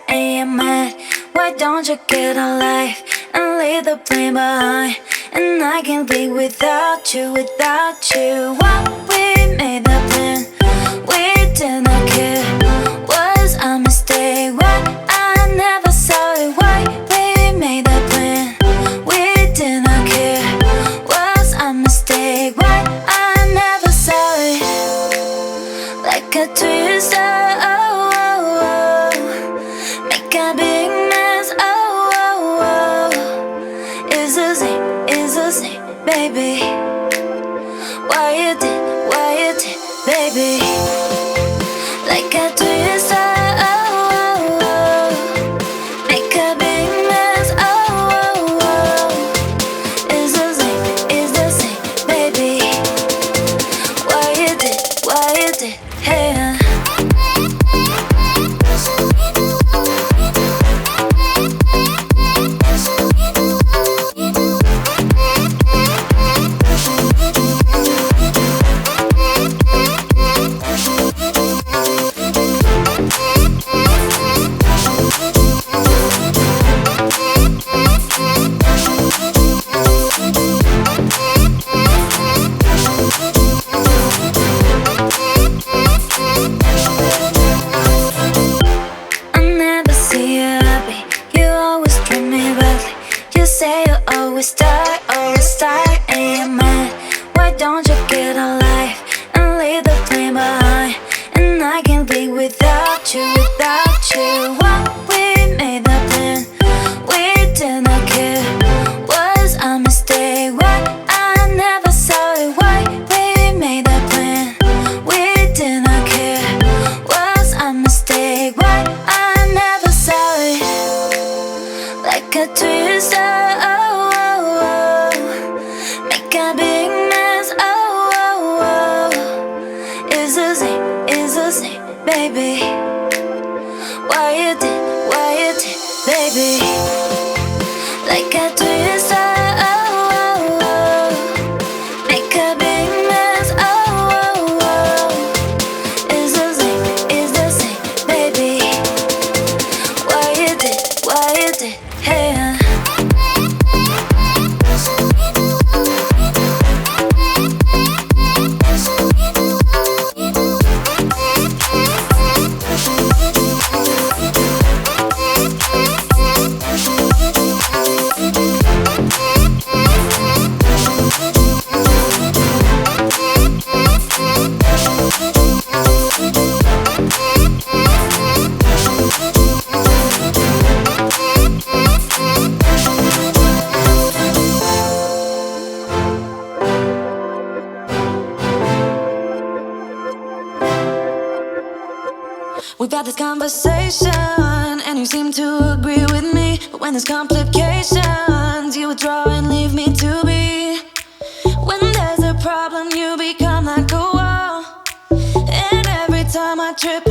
and you're mad. Why don't you get a life and leave the blame behind? And I can't live without you, without you. What we made the plan, we did not care. Was a mistake, why I never saw it. Why we made the plan, we did not care. Was a mistake, why I never saw it. Like a twister, oh, oh, oh. Make a big mess, oh, oh, oh. It's a sin, baby. Why you did, baby. Like a twister, oh, oh, oh. Make a big mess, oh, oh, oh. It's a sin, baby. Why you did, hey. Always start, and you're mad. Why don't you get a life and leave the blame behind? And I can't live without you, without you. What we made the plan, we did not care. Was a mistake, why I never saw it. Why we made the plan, we did not care. Was a mistake, why I never saw it. Like a twister, oh, oh, oh. Make a big mess, oh, oh, oh. It's a sin, baby. Why you did, baby. Like a twister, oh, oh, oh. Make a big mess, oh, oh, oh. It's a sin, baby. Why you did, hey. We'll be right back. conversation, and you seem to agree with me. But when there's complications, you withdraw and leave me to be. When there's a problem, you become like a wall, and every time I trip